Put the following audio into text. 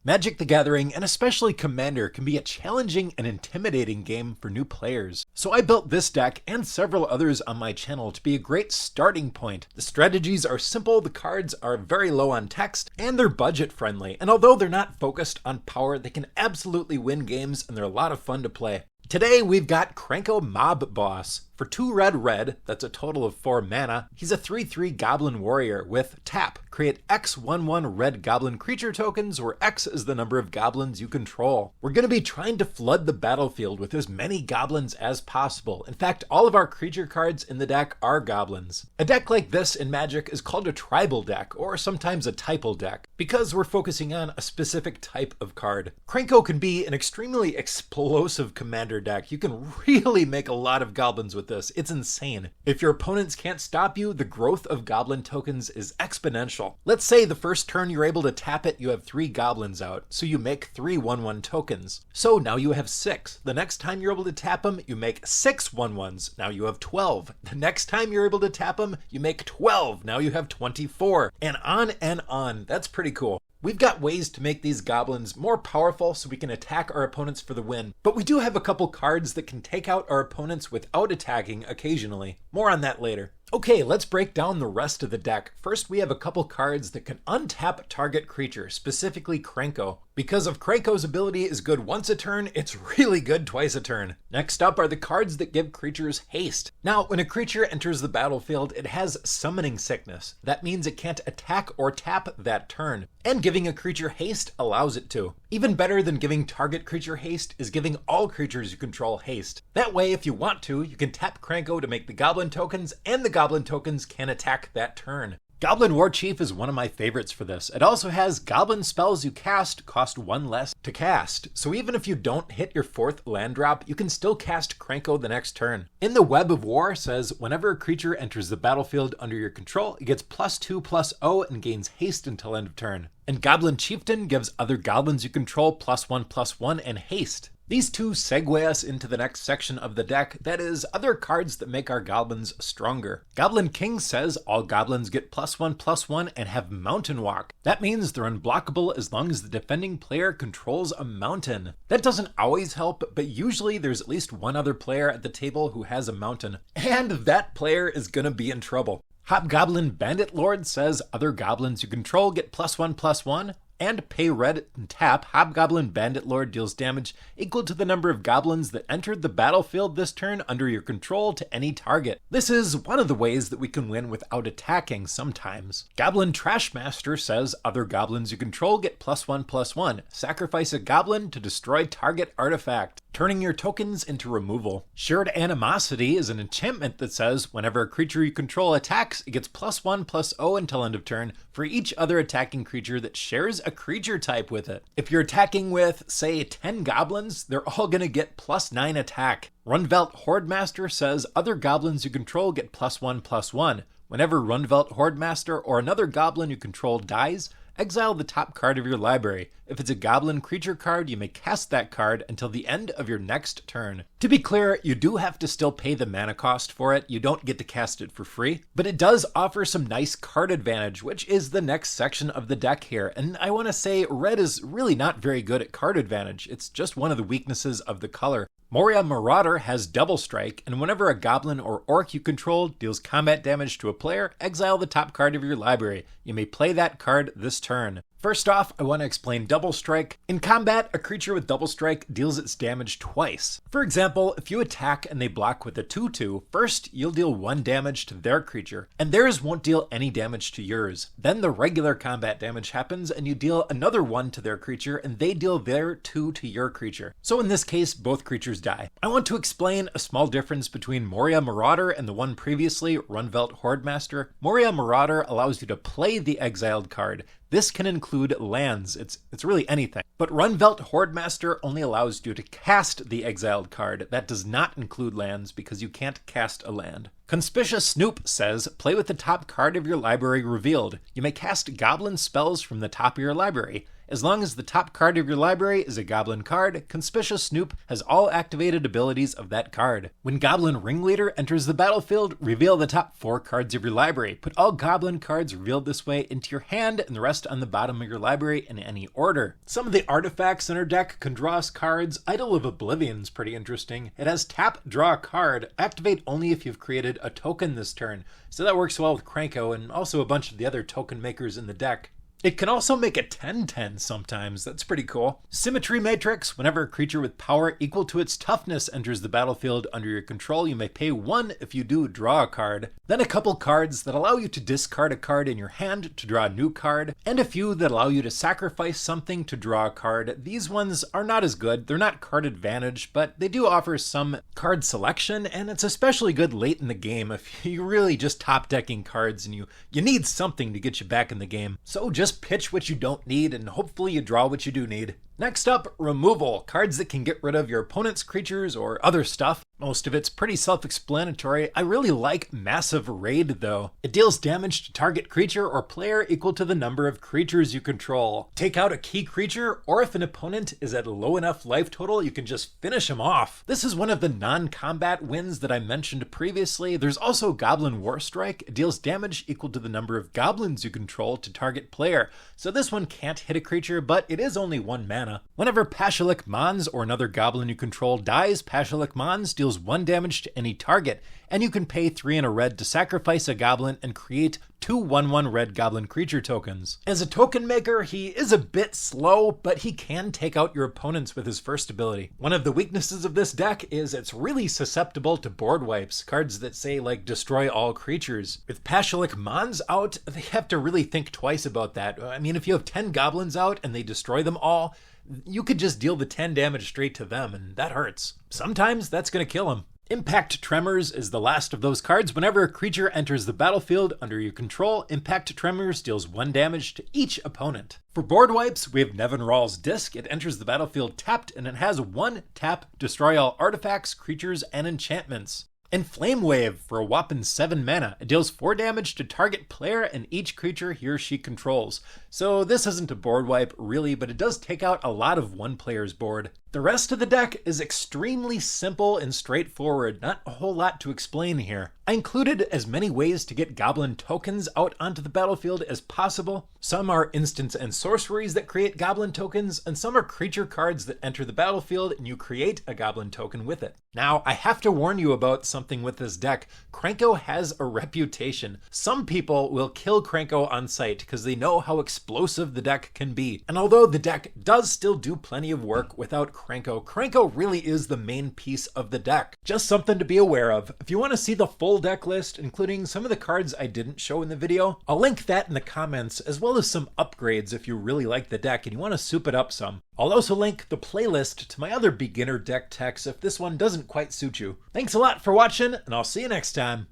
Magic the Gathering, and especially Commander, can be a challenging and intimidating game for new players. So I built this deck and several others on my channel to be a great starting point. The strategies are simple, the cards are very low on text, and they're budget friendly. And although they're not focused on power, they can absolutely win games and they're a lot of fun to play. Today we've got Krenko Mob Boss. For 2 red, that's a total of 4 mana, he's a 3/3 Goblin Warrior with tap. Create X 1/1 red Goblin creature tokens, where X is the number of goblins you control. We're going to be trying to flood the battlefield with as many goblins as possible. In fact, all of our creature cards in the deck are goblins. A deck like this in Magic is called a tribal deck, or sometimes a typal deck, because we're focusing on a specific type of card. Krenko can be an extremely explosive commander deck. You can really make a lot of goblins with this. It's insane. If your opponents can't stop you, the growth of goblin tokens is exponential. Let's say the first turn you're able to tap it, you have 3 goblins out, so you make 3 1/1 tokens. So now you have 6. The next time you're able to tap them, you make 6 1/1s. Now you have 12. The next time you're able to tap them, you make 12. Now you have 24. And on and on. That's pretty cool. We've got ways to make these goblins more powerful so we can attack our opponents for the win, but we do have a couple cards that can take out our opponents without attacking occasionally. More on that later. Okay, let's break down the rest of the deck. First, we have a couple cards that can untap target creature, specifically Krenko. Because of Krenko's ability is good once a turn, it's really good twice a turn. Next up are the cards that give creatures haste. Now, when a creature enters the battlefield, it has summoning sickness. That means it can't attack or tap that turn. And giving a creature haste allows it to. Even better than giving target creature haste is giving all creatures you control haste. That way, if you want to, you can tap Krenko to make the goblin tokens, and the goblin tokens can attack that turn. Goblin War Chief is one of my favorites for this. It also has goblin spells you cast cost 1 less to cast. So even if you don't hit your 4th land drop, you can still cast Krenko the next turn. In the Web of War says, whenever a creature enters the battlefield under your control, it gets +2/+0 and gains haste until end of turn. And Goblin Chieftain gives other goblins you control +1/+1 and haste. These two segue us into the next section of the deck, that is, other cards that make our goblins stronger. Goblin King says all goblins get +1/+1 and have Mountain Walk. That means they're unblockable as long as the defending player controls a mountain. That doesn't always help, but usually there's at least one other player at the table who has a mountain, and that player is gonna be in trouble. Hobgoblin Bandit Lord says other goblins you control get +1/+1, and pay red and tap. Hobgoblin Bandit Lord deals damage equal to the number of goblins that entered the battlefield this turn under your control to any target. This is one of the ways that we can win without attacking sometimes. Goblin Trashmaster says other goblins you control get +1/+1. Sacrifice a goblin to destroy target artifact, turning your tokens into removal. Shared Animosity is an enchantment that says whenever a creature you control attacks, it gets +1/+0 until end of turn for each other attacking creature that shares a creature type with it. If you're attacking with, say, 10 goblins, they're all gonna get +9 attack. Runvelt Hordemaster says other goblins you control get +1/+1. Whenever Runvelt Hordemaster or another goblin you control dies, exile the top card of your library. If it's a goblin creature card, you may cast that card until the end of your next turn. To be clear, you do have to still pay the mana cost for it. You don't get to cast it for free, but it does offer some nice card advantage, which is the next section of the deck here. And I want to say red is really not very good at card advantage. It's just one of the weaknesses of the color. Moria Marauder has Double Strike, and whenever a goblin or orc you control deals combat damage to a player, exile the top card of your library. You may play that card this turn. First off, I want to explain Double Strike. In combat, a creature with Double Strike deals its damage twice. For example, if you attack and they block with a 2/2, first you'll deal 1 damage to their creature, and theirs won't deal any damage to yours. Then the regular combat damage happens and you deal another 1 to their creature and they deal their 2 to your creature. So in this case, both creatures die. I want to explain a small difference between Moria Marauder and the one previously, Runvelt Hordemaster. Moria Marauder allows you to play the exiled card. This can include lands, it's really anything. But Runvelt Hordemaster only allows you to cast the exiled card. That does not include lands because you can't cast a land. Conspicuous Snoop says, play with the top card of your library revealed. You may cast goblin spells from the top of your library. As long as the top card of your library is a Goblin card, Conspicuous Snoop has all activated abilities of that card. When Goblin Ringleader enters the battlefield, reveal the top 4 cards of your library. Put all Goblin cards revealed this way into your hand and the rest on the bottom of your library in any order. Some of the artifacts in our deck can draw us cards. Idol of Oblivion's pretty interesting. It has tap, draw a card, activate only if you've created a token this turn. So that works well with Krenko and also a bunch of the other token makers in the deck. It can also make a 10/10 sometimes, that's pretty cool. Symmetry Matrix, whenever a creature with power equal to its toughness enters the battlefield under your control, you may pay 1 if you do draw a card. Then a couple cards that allow you to discard a card in your hand to draw a new card, and a few that allow you to sacrifice something to draw a card. These ones are not as good, they're not card advantage, but they do offer some card selection, and it's especially good late in the game if you're really just top decking cards and you need something to get you back in the game. So just pitch what you don't need and hopefully you draw what you do need. Next up, removal. Cards that can get rid of your opponent's creatures or other stuff. Most of it's pretty self-explanatory. I really like Massive Raid though. It deals damage to target creature or player equal to the number of creatures you control. Take out a key creature, or if an opponent is at a low enough life total, you can just finish him off. This is one of the non-combat wins that I mentioned previously. There's also Goblin Warstrike. It deals damage equal to the number of goblins you control to target player. So this one can't hit a creature, but it is only 1 mana. Whenever Pashalik Mons or another goblin you control dies, Pashalik Mons deals 1 damage to any target, and you can pay 3 and a red to sacrifice a goblin and create 2 1/1 red goblin creature tokens. As a token maker, he is a bit slow, but he can take out your opponents with his first ability. One of the weaknesses of this deck is it's really susceptible to board wipes, cards that say like destroy all creatures. With Pashalik Mons out, they have to really think twice about that. I mean, if you have 10 goblins out and they destroy them all, you could just deal the 10 damage straight to them, and that hurts. Sometimes that's going to kill him. Impact Tremors is the last of those cards. Whenever a creature enters the battlefield under your control, Impact Tremors deals 1 damage to each opponent. For board wipes, we have Nevin Rawl's Disc. It enters the battlefield tapped, and it has 1 tap, destroy all artifacts, creatures, and enchantments. And Flame Wave for a whopping 7 mana. It deals 4 damage to target player and each creature he or she controls. So this isn't a board wipe really, but it does take out a lot of one player's board. The rest of the deck is extremely simple and straightforward, not a whole lot to explain here. I included as many ways to get goblin tokens out onto the battlefield as possible. Some are instants and sorceries that create goblin tokens, and some are creature cards that enter the battlefield and you create a goblin token with it. Now, I have to warn you about something with this deck. Krenko has a reputation. Some people will kill Krenko on sight because they know how explosive the deck can be. And although the deck does still do plenty of work without Krenko really is the main piece of the deck. Just something to be aware of. If you want to see the full deck list, including some of the cards I didn't show in the video, I'll link that in the comments, as well as some upgrades if you really like the deck and you want to soup it up some. I'll also link the playlist to my other beginner deck techs if this one doesn't quite suit you. Thanks a lot for watching, and I'll see you next time.